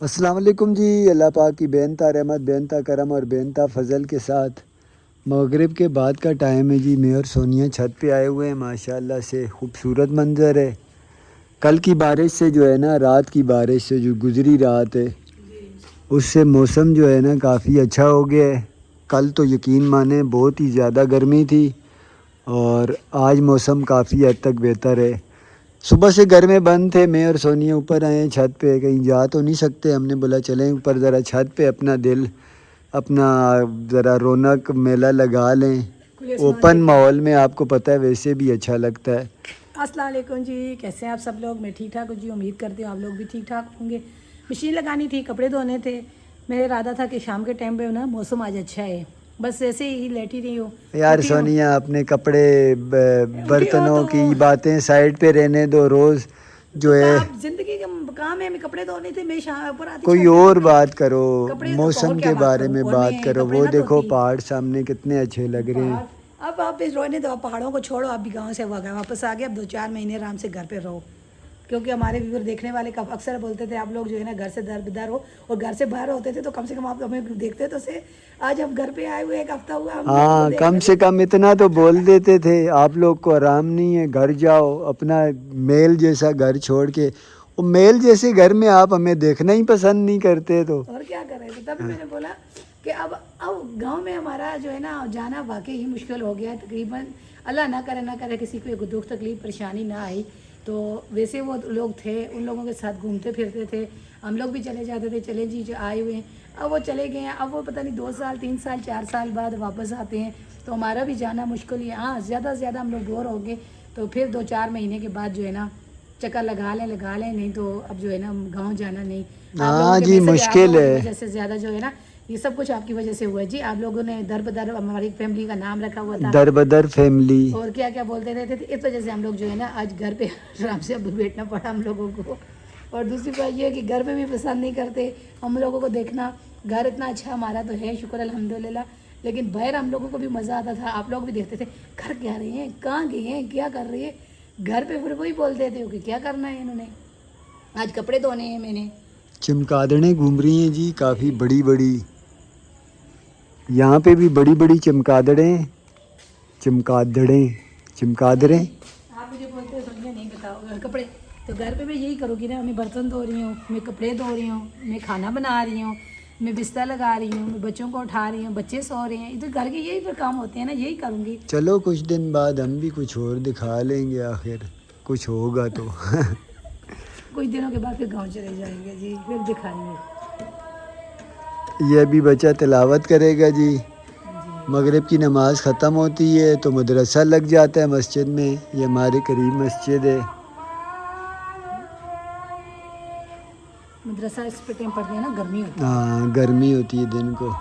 अस्सलाम वालेकुम जी। अल्लाह पाक की बेनता रहमत, बेनता करम और बेनता फ़ज़ल के साथ मगरिब के बाद का टाइम है जी। मैं और सोनिया छत पे आए हुए हैं। माशाल्लाह से खूबसूरत मंज़र है। कल की बारिश से जो है ना, रात की बारिश से जो गुज़री रात है, उससे मौसम जो है ना काफ़ी अच्छा हो गया है। कल तो यकीन माने बहुत ही ज़्यादा गर्मी थी और आज मौसम काफ़ी हद तक बेहतर है। सुबह से घर में बंद थे, मैं और सोनिया ऊपर आए हैं छत पे। कहीं जा तो नहीं सकते, हमने बोला चलें ऊपर ज़रा छत पे अपना दिल, अपना ज़रा रौनक मेला लगा लें। ओपन माहौल में आपको पता है वैसे भी अच्छा लगता है। अस्सलाम वालेकुम जी, कैसे हैं आप सब लोग। मैं ठीक ठाक हूँ जी, उम्मीद करती हूँ आप लोग भी ठीक ठाक होंगे। मशीन लगानी थी, कपड़े धोने थे। मेरा इरादा था कि शाम के टाइम पे ना मौसम आज अच्छा है, बस ऐसे ही लेटी रही हूँ। यार उठी हूँ सोनिया, अपने कपड़े उठी हो बर्तनों तो की बातें साइड पे रहने दो। रोज़ जो है आप जिंदगी का काम है, मैं कपड़े धोने थे, मैं शाम ऊपर आती कोई छत पे और कपड़े बात करो, कपड़े और मौसम क्या के बात बारे करूँ, में और बात मैं करो। कपड़े वो ना देखो धोती। पहाड़ सामने कितने अच्छे लग रहे हैं। पहाड़ अब आप इस रोने दो, आप पहाड़ों को छोड़ो, आप भी गांव से वापस आ गए। अब 2-4 महीने आराम से घर पे रहो, क्योंकि हमारे व्यूअर देखने वाले कब अक्सर बोलते थे आप लोग जो है ना घर से दर बेदर हो, और घर से बाहर होते थे तो कम से कम आप हमें देखते तो से। आज हम घर पे आए हुए, एक हफ्ता हुआ, हम लोगों को हाँ, कम देखने से भी। कम इतना तो बोल देते थे, आप लोग को आराम नहीं है, घर जाओ। अपना मेल जैसा घर छोड़ के, वो मेल जैसे घर में आप हमें देखना ही पसंद नहीं करते तो। और क्या कर रहे थे, तभी मैंने बोला कि अब गांव में हमारा जो है ना जाना वाकई ही मुश्किल हो गया है तकरीबन। अल्लाह ना करे किसी को एक दुख तकलीफ परेशानी ना आई। तो वैसे वो लोग थे, उन लोगों के साथ घूमते फिरते थे, हम लोग भी चले जाते थे, चले जी जो आए हुए हैं। अब वो चले गए हैं, अब वो पता नहीं 2 साल 3 साल 4 साल बाद वापस आते हैं, तो हमारा भी जाना मुश्किल ही है। हाँ, ज़्यादा से ज़्यादा हम लोग बोर हो गए, तो फिर 2-4 महीने के बाद जो है ना चक्कर लगा लें, नहीं तो अब जो है ना गांव जाना नहीं। आप लोगों हाँ के जी, मैसेज, आप मुश्किल लोगों की है। वजह से ज़्यादा जो है ना ये सब कुछ आपकी वजह से हुआ है जी। आप लोगों ने दर बदर हमारी फैमिली का नाम रखा हुआ था, दर बदर फैमिली। और क्या क्या बोलते रहते थे, इस वजह से हम लोग जो है ना आज घर पे आराम से अब बैठना पड़ा हम लोगों को। और दूसरी बात ये है कि घर पे भी पसंद नहीं करते हम लोगों को देखना। घर इतना अच्छा हमारा तो है, शुक्र अल्हम्दुलिल्लाह, लेकिन बाहर हम लोगों को भी मज़ा आता था। आप लोग भी देखते थे घर क्या रहे हैं, कहाँ गए हैं, क्या कर रहे हैं। घर पे फिर वही बोलते थे कि क्या करना है इन्होंने, आज कपड़े धोने हैं मैंने। चमगादड़ें घूम रही हैं जी, काफ़ी बड़ी बड़ी। यहाँ पे भी बड़ी बड़ी चमगादड़ें, चमगादड़ें, चमगादड़ें। आप मुझे बोलते हो समझे नहीं, बताओ कपड़े। तो घर पे मैं यही करूँगी ना, मैं बर्तन धो रही हूँ, मैं कपड़े धो रही हूँ, मैं खाना बना रही हूँ, मैं बिस्तर लगा रही हूँ, मैं बच्चों को उठा रही हूँ, बच्चे सो रहे हैं, इधर घर के यही पर काम होते हैं ना, यही करूँगी। चलो कुछ दिन बाद हम भी कुछ और दिखा लेंगे, आखिर कुछ होगा तो। कुछ दिनों के बाद फिर गाँव चले जाएंगे जी, फिर दिखाएंगे ये भी बच्चा तिलावत करेगा जी। जी। मगरिब की नमाज़ ख़त्म होती है तो मदरसा लग जाता है मस्जिद में। ये हमारे करीब मस्जिद है। मदरसा इस पे टाइम पढ़ते हैं ना, गर्मी होती है। हाँ, गर्मी होती है दिन को।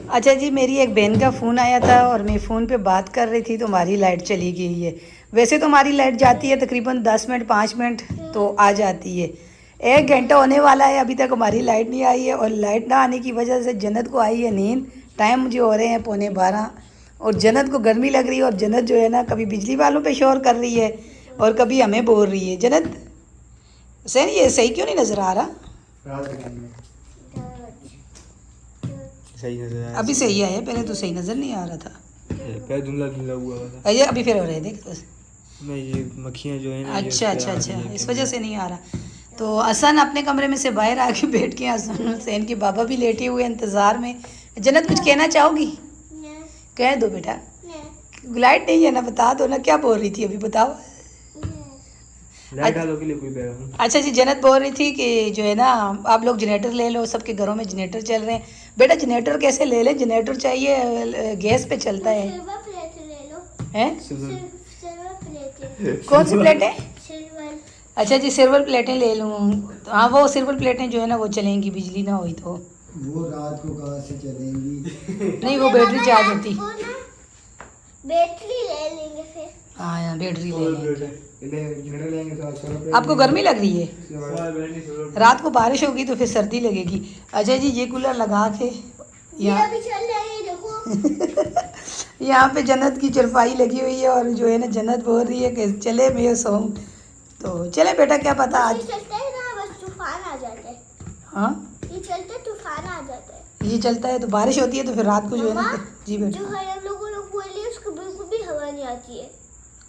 अच्छा जी, मेरी एक बहन का फ़ोन आया था और मैं फ़ोन पे बात कर रही थी तो हमारी लाइट चली गई है। वैसे तो हमारी लाइट जाती है तकरीबन 10 मिनट 5 मिनट तो आ जाती है। 1 घंटा होने वाला है, अभी तक हमारी लाइट नहीं आई है, और लाइट ना आने की वजह से जन्नत को आई है नींद। टाइम मुझे हो रहे हैं 11:15, और जन्नत को गर्मी लग रही है, और जन्नत जो है ना कभी बिजली वालों पे शोर कर रही है और कभी हमें बोल रही है। जन्नत सही, ये सही क्यों नहीं नज़र आ रहा? सही नजर आया। अभी सही आया, पहले तो सही नज़र नहीं आ रहा था। पैर धुंधला धुंधला हुआ था। अरे अभी फिर हो रहे हैं, देख बस। नहीं, ये मक्खियाँ जो है ना, ये अच्छा उस पे अच्छा आ अच्छा, रही हैं इस कमरे वजह में। से नहीं आ रहा। तो हसन अपने कमरे में से बाहर आके बैठ के, हसन हुसैन के बाबा भी लेटे हुए इंतज़ार में। जन्नत कुछ कहना चाहोगी? कह दो बेटा। लाइट नहीं है ना, बता दो ना, क्या बोल रही थी अभी, बताओ। लाइट वालों के लिए कोई पैगाम? अच्छा जी, जन्नत बोल रही थी कि जो है ना आप लोग जनरेटर ले लो, सबके घरों में जनरेटर चल रहे हैं। बेटा जनरेटर कैसे ले लें, जनरेटर चाहिए, गैस पे चलता है। हैं? कौन सी प्लेट है? अच्छा जी, सिल्वर प्लेटें ले लूँ? हाँ, वो सिल्वर प्लेटें जो है ना वो चलेंगी, बिजली ना हुई तो। वो रात को कहाँ से चलेंगी? नहीं, वो बैटरी चार्ज होती। बैटरी ले लेंगे फिर। हाँ यहाँ बैटरी ले लेंगे। झगड़े लेंगे तो 100 रुपये आपको गर्मी लग रही है? रात को बारिश होगी तो फिर सर्दी लगेगी। अच्छा जी, ये कूलर लगा के यहाँ अभी चल रहा है, देखो। यहाँ पे जन्नत की चरपाई लगी हुई है और जो है ना जन्नत बोल रही है कि चले मैं सोऊं। तो चले बेटा, क्या पता ये आज। चलता है ना, बस तूफान आ जाता है। हाँ ये चलते तूफान आ जाता है। ये चलता है तो बारिश होती है तो फिर रात को जो है ना। मम्मा, जी बेटा। जो है हम लोगों ने बोली है उसको बिल्कुल भी हवा नहीं आती है।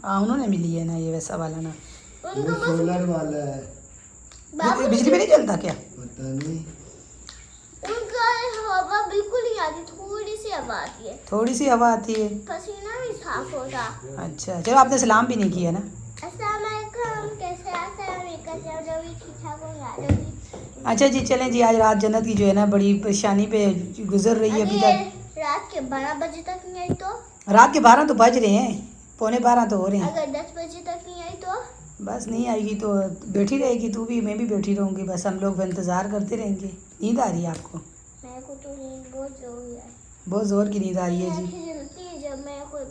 हाँ उन्होंने मिली है ना ये वैसा वाला ना। उनको वो बस सोलर वाला है, बाबू बिजली में नहीं चलता क्या? पता नहीं। उनका हवा बिल्कुल नहीं आती, थोड़ी सी हवा आती है। थोड़ी सी हवा आती है। पसीना भी साफ होता। अच्छा चलो, आपने सलाम भी नहीं किया ना। अस्सलाम वालेकुम, कैसे ठीक ठाक हो यार? अच्छा जी चलें जी, आज रात जन्नत की जो है ना बड़ी परेशानी पे गुजर रही है अभी तक। रात के 12 बजे तक नहीं आई तो? रात के 12 तो बज रहे हैं, 11:45 तो हो रहे हैं। अगर 10 बजे तक नहीं आई तो? बस नहीं आएगी तो बैठी रहेगी तू भी, मैं भी बैठी रहूँगी, बस हम लोग इंतज़ार करते रहेंगे। नींद आ रही है आपको? मेरे को तो नींद बहुत ज़ोर है। बहुत ज़ोर की नींद आ रही है जी। आँखें जलती है जब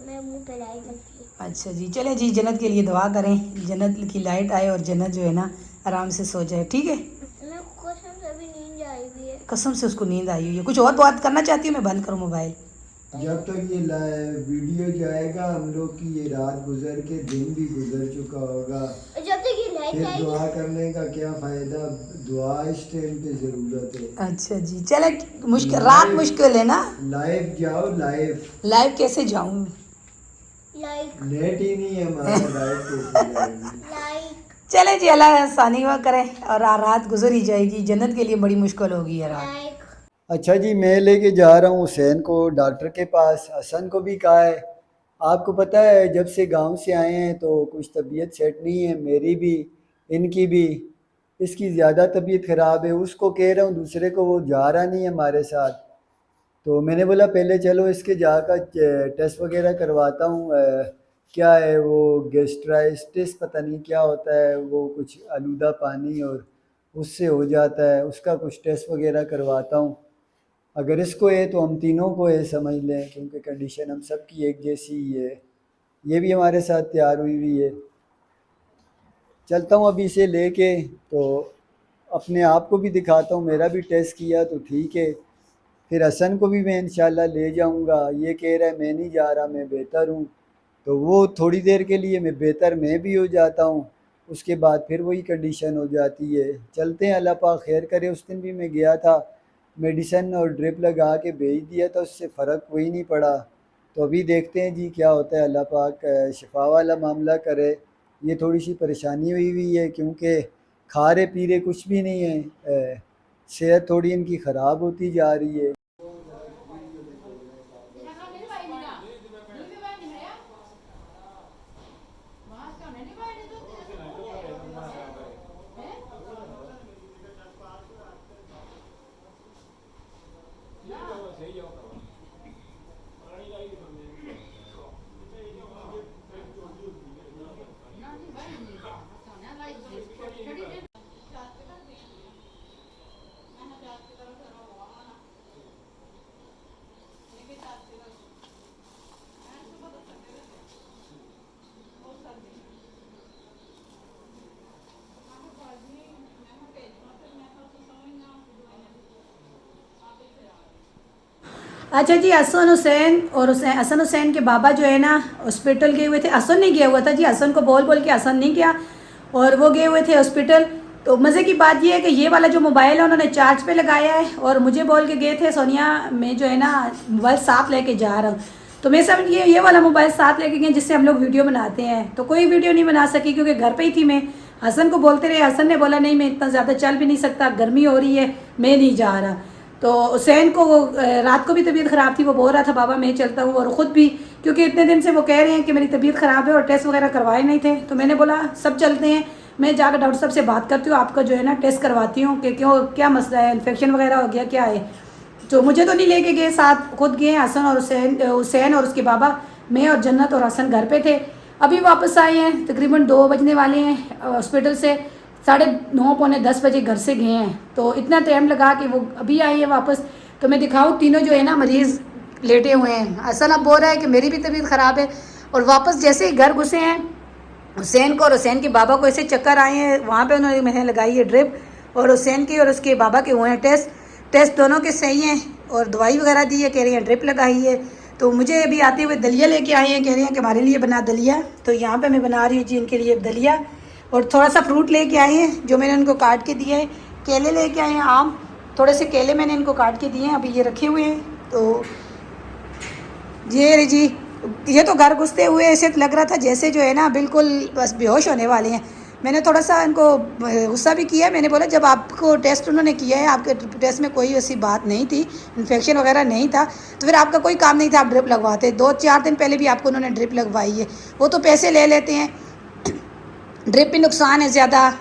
मैं मुंह पे लाई लगती है। अच्छा जी चले जी, जन्नत के लिए दुआ करें, जन्नत की लाइट आए और जन्नत जो है ना आराम से सो जाए, ठीक है? मेरे को कसम से अभी नींद आई हुई है। कसम से उसको नींद आई हुई है। कुछ और बात करना चाहती हूँ मैं? बंद करूँ मोबाइल? जब तक ये वीडियो जाएगा हम लोग की ये रात गुजर के दिन भी गुजर चुका होगा। जब तक ये लाइट फिर आएगी। दुआ करने का क्या फायदा, दुआ इस टाइम पे जरूरत है। अच्छा जी चले, मुश्किल रात मुश्किल है ना। लाइव जाओ, लाइव। लाइव कैसे जाऊँ? लाइक नेट ही नहीं है हमारा, लाइव कैसे जाएगी? लाइक चले जी, अल्लाह आसानी हुआ करे और रात गुजर ही जाएगी। जन्नत के लिए बड़ी मुश्किल होगी यार रात। लाइक। अच्छा जी, मैं लेके जा रहा हूँ हुसैन को डॉक्टर के पास। हसन को भी कहा है। आपको पता है जब से गांव से आए हैं तो कुछ तबीयत सेट नहीं है, मेरी भी इनकी भी। इसकी ज़्यादा तबीयत ख़राब है, उसको कह रहा हूँ दूसरे को, वो जा रहा नहीं है हमारे साथ। तो मैंने बोला पहले चलो इसके जाकर टेस्ट वगैरह करवाता हूँ। क्या है वो, गैस्ट्राइटिस पता नहीं क्या होता है, वो कुछ आलूदा पानी और उससे हो जाता है, उसका कुछ टेस्ट वगैरह करवाता हूँ। अगर इसको है तो हम तीनों को है समझ लें, क्योंकि कंडीशन हम सब की एक जैसी ही है। ये भी हमारे साथ तैयार हुई हुई है। चलता हूँ अभी इसे लेके, तो अपने आप को भी दिखाता हूँ, मेरा भी टेस्ट किया तो ठीक है। फिर हसन को भी मैं इंशाल्लाह ले जाऊँगा। ये कह रहा है मैं नहीं जा रहा, मैं बेहतर हूँ। तो वो थोड़ी देर के लिए मैं भी हो जाता हूँ, उसके बाद फिर वही कंडीशन हो जाती है। चलते हैं, अल्लाह पाक खैर करे। उस दिन भी मैं गया था, मेडिसन और ड्रिप लगा के भेज दिया था, उससे फ़र्क कोई नहीं पड़ा। तो अभी देखते हैं जी क्या होता है, अल्लाह पाक शिफा वाला मामला करे। ये थोड़ी सी परेशानी हुई हुई है क्योंकि खा रहे पी रहे कुछ भी नहीं है, सेहत थोड़ी इनकी ख़राब होती जा रही है। अच्छा जी, हसन हुसैन और हसन हुसैन के बाबा जो है ना हॉस्पिटल गए हुए थे। हसन नहीं गया हुआ था जी, हसन को बोल बोल के हसन नहीं गया और वो गए हुए थे हॉस्पिटल। तो मज़े की बात ये है कि ये वाला जो मोबाइल है उन्होंने चार्ज पे लगाया है और मुझे बोल के गए थे सोनिया मैं जो है ना मोबाइल साथ लेके जा रहा हूँ। तो मैं समझ ये वाला मोबाइल साथ लेके गए जिससे हम लोग वीडियो बनाते हैं। तो कोई वीडियो नहीं बना सकी क्योंकि घर पे ही थी मैं। हसन को बोलते रहे, हसन ने बोला नहीं मैं इतना ज़्यादा चल भी नहीं सकता, गर्मी हो रही है, मैं नहीं जा रहा। तो हुसैन को रात को भी तबीयत ख़राब थी, वो बोल रहा था बाबा मैं चलता हूँ, और ख़ुद भी क्योंकि इतने दिन से वो कह रहे हैं कि मेरी तबीयत ख़राब है और टेस्ट वगैरह करवाए नहीं थे। तो मैंने बोला सब चलते हैं, मैं जाकर डॉक्टर साहब से बात करती हूँ, आपका जो है ना टेस्ट करवाती हूँ कि क्यों क्या मसला है, इन्फेक्शन वगैरह हो गया क्या है। तो मुझे तो नहीं लेके गए, साथ खुद गए हसन और हुसैन और उसके बाबा। मैं और जन्नत और हसन घर पे थे, अभी वापस आए हैं, तकरीबन 2 बजने वाले हैं हॉस्पिटल से। 9:30 पौने 10 बजे घर से गए हैं, तो इतना टाइम लगा कि वो अभी आई है वापस। तो मैं दिखाऊँ, तीनों जो है ना मरीज़ लेटे हुए हैं। हसन अब बोल रहा है कि मेरी भी तबीयत ख़राब है और वापस जैसे ही घर घुसे हैं हुसैन को और हुसैन के बाबा को ऐसे चक्कर आए हैं, वहाँ पे उन्होंने मैंने लगाई है ड्रिप, और हुसैन की और उसके बाबा के हुए हैं टेस्ट दोनों के सही हैं, और दवाई वगैरह दी है, कह रही हैं ड्रिप लगाई है। तो मुझे अभी आते हुए दलिया लेके आई हैं, कह रही हैं कि हमारे लिए बना दलिया। तो यहाँ पे मैं बना रही हूँ जी इनके लिए दलिया, और थोड़ा सा फ्रूट लेके आए हैं जो मैंने उनको काट के दिए हैं। केले लेके आए हैं, आम, थोड़े से केले मैंने इनको काट के दिए हैं, अभी ये रखे हुए हैं। तो ये जी, ये तो घर घुसते हुए ऐसे लग रहा था जैसे जो है ना बिल्कुल बस बेहोश होने वाले हैं। मैंने थोड़ा सा इनको गुस्सा भी किया, मैंने बोला जब आपको टेस्ट उन्होंने किया है, आपके टेस्ट में कोई ऐसी बात नहीं थी, इन्फेक्शन वगैरह नहीं था, तो फिर आपका कोई काम नहीं था आप ड्रिप लगवाते। 2-4 दिन पहले भी आपको उन्होंने ड्रिप लगवाई है, वो तो पैसे ले लेते हैं, ड्रिप भी नुकसान है ज़्यादा।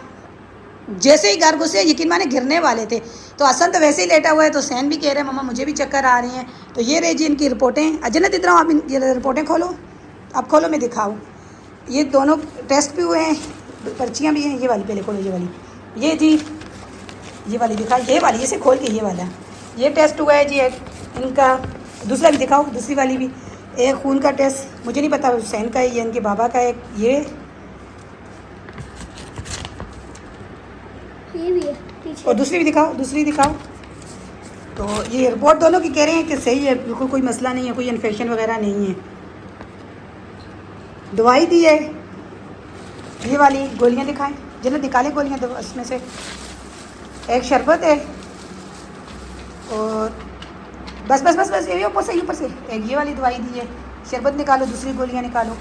जैसे ही घर घुसे यकीन माने गिरने वाले थे। तो हसन तो वैसे ही लेटा हुआ है, तो सैन भी कह रहे हैं मम्मा मुझे भी चक्कर आ रही हैं। तो ये रही जी इनकी रिपोर्टें। अजनत इतना आप ये रिपोर्टें खोलो, आप खोलो मैं दिखाऊँ। ये दोनों टेस्ट भी हुए हैं, पर्चियाँ भी हैं। ये वाली पहले खोलो, ये वाली, ये जी ये वाली दिखाओ, ये वाली इसे खोल के, ये वाला ये टेस्ट हुआ है जी इनका। दूसरा भी दिखाओ, दूसरी वाली भी। एक खून का टेस्ट, मुझे नहीं पता हुसैन का है या इनके बाबा का है। ये भी है पीछे। और दूसरी भी दिखाओ, दूसरी दिखाओ। तो ये रिपोर्ट दोनों की कह रहे हैं कि सही है, बिल्कुल कोई मसला नहीं है, कोई इन्फेक्शन वगैरह नहीं है। दवाई दी है, ये वाली गोलियां दिखाएं, जिन्हें निकालें गोलियां तो उसमें से एक शरबत है, और बस बस बस बस ये ऊपर से एक ये वाली दवाई दी है। शरबत निकालो, दूसरी गोलियां निकालो।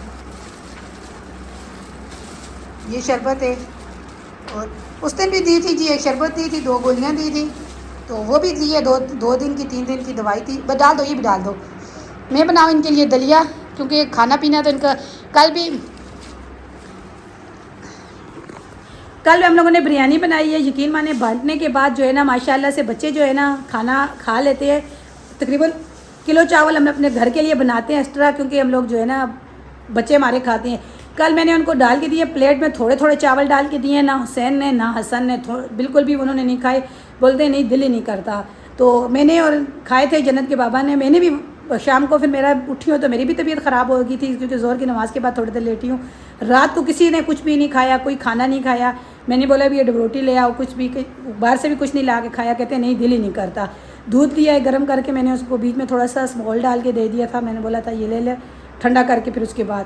ये शरबत है, और उस दिन भी दी थी जी, एक शरबत दी थी, 2 गोलियां दी थी, तो वो भी दी है। 2 दिन की 3 दिन की दवाई थी। बस डाल दो, ये भी डाल दो। मैं बनाऊँ इनके लिए दलिया, क्योंकि खाना पीना तो इनका कल हम लोगों ने बिरयानी बनाई है। यकीन माने बांटने के बाद जो है ना माशाल्लाह से बच्चे जो है ना खाना खा लेते हैं। तकरीबन किलो चावल हम अपने घर के लिए बनाते हैं एक्स्ट्रा, क्योंकि हम लोग जो है ना बच्चे हमारे खाते हैं। कल मैंने उनको डाल के दिए प्लेट में, थोड़े थोड़े चावल डाल के दिए। ना हुसैन ने ना हसन ने बिल्कुल भी उन्होंने नहीं खाए, बोलते नहीं दिल ही नहीं करता। तो मैंने और खाए थे जन्नत के बाबा ने। मैंने भी शाम को फिर मेरा उठी हूँ तो मेरी भी तबीयत ख़राब हो गई थी, क्योंकि ज़ोर की नमाज़ के बाद थोड़ी देर लेटी हूँ। रात को किसी ने कुछ भी नहीं खाया, कोई खाना नहीं खाया। मैंने बोला भी ये डबरोटी ले आओ, कुछ भी बाहर से भी कुछ नहीं ला के खाया। कहते नहीं दिल ही नहीं करता। दूध लिया है गर्म करके, मैंने उसको बीच में थोड़ा सा स्मॉल डाल के दे दिया था। मैंने बोला था ये ले ले ठंडा करके। फिर उसके बाद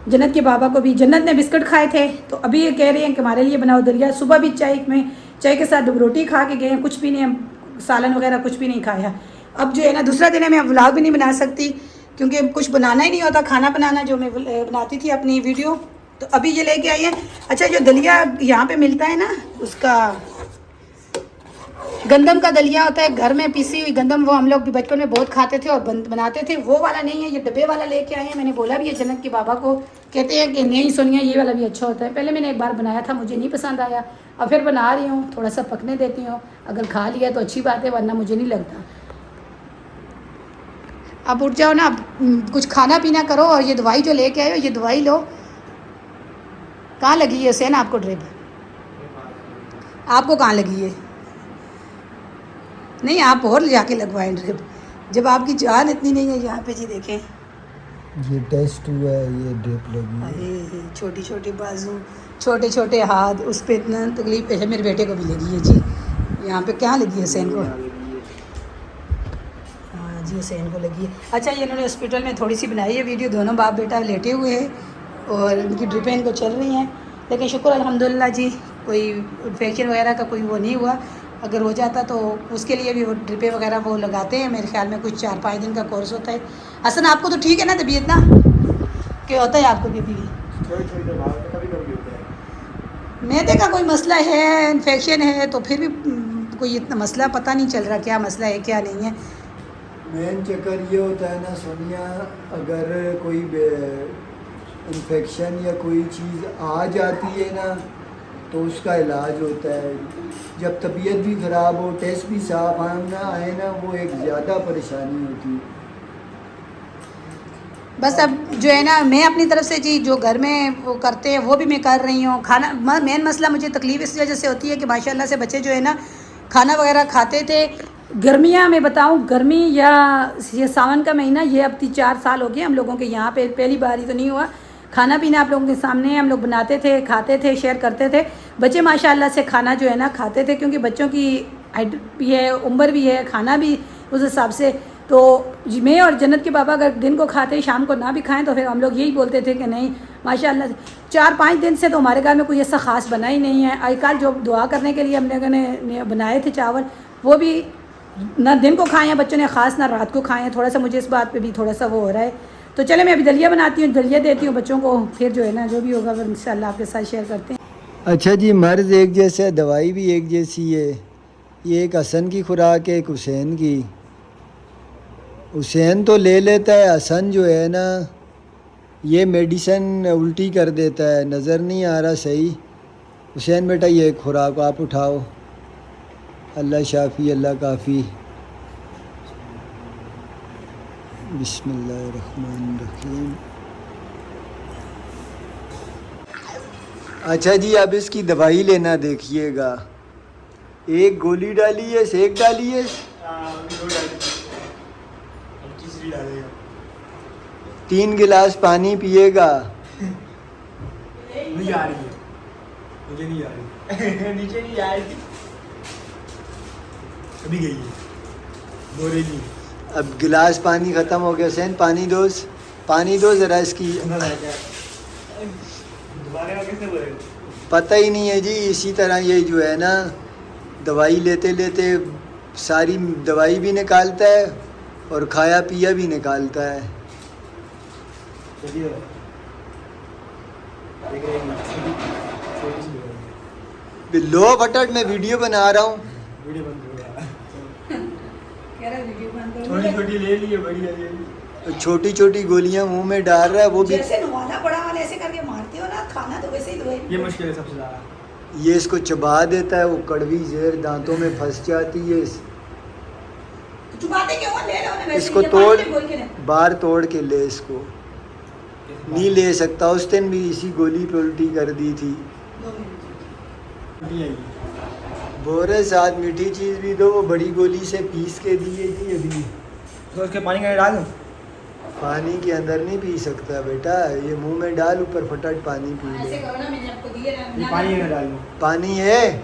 जन्नत के बाबा को भी, जन्नत ने बिस्किट खाए थे, तो अभी ये कह रहे हैं कि हमारे लिए बनाओ दलिया। सुबह भी चाय के साथ डबरोटी खा के गए हैं, कुछ भी नहीं, सालन वगैरह कुछ भी नहीं खाया। अब जो है ना दूसरा दिन है, मैं व्लॉग भी नहीं बना सकती, क्योंकि कुछ बनाना ही नहीं होता, खाना बनाना जो मैं बनाती थी अपनी वीडियो। तो अभी ये लेके आई है। अच्छा, जो दलिया यहाँ पे मिलता है ना, उसका गंदम का दलिया होता है, घर में पीसी हुई गंदम, वो हम लोग भी बचपन में बहुत खाते थे और बनाते थे। वो वाला नहीं है, ये डब्बे वाला लेके आए हैं। मैंने बोला भी है जन्नत के बाबा को, कहते हैं कि नहीं सोनिया ये वाला भी अच्छा होता है। पहले मैंने एक बार बनाया था, मुझे नहीं पसंद आया, अब फिर बना रही हूँ, थोड़ा सा पकने देती हूँ। अगर खा लिया तो अच्छी बात है, वरना मुझे नहीं लगता। अब उठ जाओ ना, अब कुछ खाना पीना करो, और ये दवाई जो लेके आए हो ये दवाई लो। कहाँ लगी है हुसैन आपको ड्रिप? आपको कहाँ लगी है? नहीं, आप और जाके लगवाएं ड्रिप, जब आपकी जान इतनी नहीं है। यहाँ पे जी देखें, ये टेस्ट हुआ है, ये ड्रिप लगी है। अरे छोटी छोटी बाजू, छोटे छोटे हाथ, उस पर इतना तकलीफ है। मेरे बेटे को भी लगी है जी। यहाँ पे क्या लगी है हुसैन को? हाँ जी, हुसैन को लगी है। अच्छा, ये इन्होंने हॉस्पिटल में थोड़ी सी बनाई है वीडियो, दोनों बाप बेटा लेटे हुए हैं और उनकी ड्रिपें इनको चल रही हैं। लेकिन शुक्र अल्हम्दुलिल्लाह जी, कोई इन्फेक्शन वगैरह का कोई वो नहीं हुआ। अगर हो जाता तो उसके लिए भी वो ड्रिपें वगैरह वो लगाते हैं। मेरे ख्याल में कुछ 4-5 दिन का कोर्स होता है। हसन आपको तो ठीक है ना तबीयत ना? क्या होता है आपको भी? मैदे का कोई मसला है, इन्फेक्शन है, तो फिर भी कोई इतना मसला पता नहीं चल रहा क्या मसला है क्या नहीं है। मेन चक्कर ये होता है ना सोनिया, अगर कोई इन्फेक्शन या कोई चीज़ आ जाती है ना, तो उसका इलाज होता है। जब तबीयत भी ख़राब हो, टेस्ट भी साफ ना आए ना, वो एक ज़्यादा परेशानी होती है। बस अब जो है ना, मैं अपनी तरफ से जी जो घर में वो करते हैं वो भी मैं कर रही हूँ। खाना मेन मसला मुझे तकलीफ़ इस वजह से होती है कि माशाल्लाह से बच्चे जो है ना खाना वगैरह खाते थे, गर्मियाँ मैं बताऊँ, गर्मी या ये सावन का महीना, ये अब 4 साल हो गए हम लोगों के यहाँ पे, पहली बार ही तो नहीं हुआ। खाना पीना आप लोगों के सामने है, हम लोग बनाते थे, खाते थे, शेयर करते थे। बच्चे माशाल्लाह से खाना जो है ना खाते थे, क्योंकि बच्चों की हाइट भी है, उम्र भी है, खाना भी उस हिसाब से। तो मैं और जन्नत के बाबा अगर दिन को खाते शाम को ना भी खाएं तो फिर हम लोग यही बोलते थे कि नहीं माशाल्लाह 4-5 दिन से तो हमारे घर में कोई ऐसा ख़ास बना ही नहीं है। आजकल जो दुआ करने के लिए हम लोगों ने बनाए थे चावल, वो भी ना दिन को खाए हैं बच्चों ने ख़ास, ना रात को खाए हैं। थोड़ा सा मुझे इस बात पे भी थोड़ा सा वो हो रहा है। तो चले मैं अभी दलिया बनाती हूँ, दलिया देती हूँ बच्चों को, फिर जो है ना जो भी होगा फिर इंशाल्लाह आपके साथ शेयर करते हैं। अच्छा जी, मर्ज़ एक जैसा है, दवाई भी एक जैसी है। ये एक हसन की खुराक है, एक हुसैन की। हुसैन तो ले लेता है, हसन जो है ना ये मेडिसिन उल्टी कर देता है, नज़र नहीं आ रहा सही। हुसैन बेटा ये खुराक आप उठाओ, अल्लाह शाफ़ी अल्लाह काफ़ी। बिस्मिल्लाहिर्रहमानिर्रहीम। अच्छा जी, अब इसकी दवाई लेना देखिएगा। एक गोली डाली है, सेक डाली है, तीसरी डालेगा। 3 गिलास पानी पिएगा। नहीं आ रही है, मुझे नहीं आ रही। नीचे नहीं आ रही, अभी गई है, बोलेगी। अब गिलास पानी ख़त्म हो गया। हुसैन पानी दोस, पानी दो ज़रा इसकी। दोबारा कैसे बोलेगा? पता ही नहीं है जी। इसी तरह ये जो है ना दवाई लेते लेते सारी दवाई भी निकालता है और खाया पिया भी निकालता है। चलिए लो फटट मैं वीडियो बना रहा हूँ। वीडियो बंद हो गया। कह रहा है वीडियो बंद करो। छोटी छोटी ले ली है, बढ़िया ले ली। छोटी छोटी गोलियां मुंह में डाल रहा है, वो भी। जैसे नुहाना पड़ा वाले ऐसे करके मारते हो ना, खाना तो वैसे ही दो। ये मुश्किल है सबसे ज़्यादा। ये इसको चबा देता है, वो कड़वी जहर दांतों में फंस जाती है। चुबाते क्यों हो? ले लो ना वैसे, इसको ये पानी तोड़, में घोल के ले। बाहर तोड़ के ले इसको। नहीं ले सकता, उस दिन भी इसी गोली पे उल्टी कर दी थी। 2 मिनट। नहीं आई। बोरे साथ मीठी चीज़ भी दो, वो बड़ी गोली से पीस के दिए जी अभी। तो उसके पानी का डाल दूँ? पानी के अंदर नहीं पी सकता बेटा, ये मुंह में डाल, ऊपर फटट पानी पी ऐसे ले। करो ना, मैंने आपको दिए ना। ये पानी में डाल दूँ? पानी है,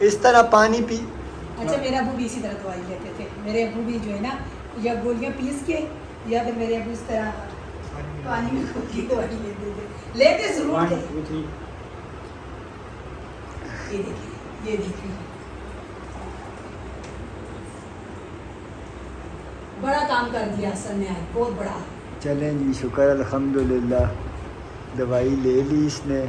इस तरह पानी पी। अच्छा, मेरे अबू भी इसी तरह दवाई लेते थे। मेरे अबू भी जो है ना या गोलियां पीस के या फिर मेरे अबू इस तरह पानी में घोल के दवाई लेते जरूर थे। ये देखिए, ये देखिए, बड़ा काम कर दिया हसन ने आज, बहुत बड़ा। चलें जी, शुक्र अल्हम्दुलिल्लाह, दवाई ले ली इसने।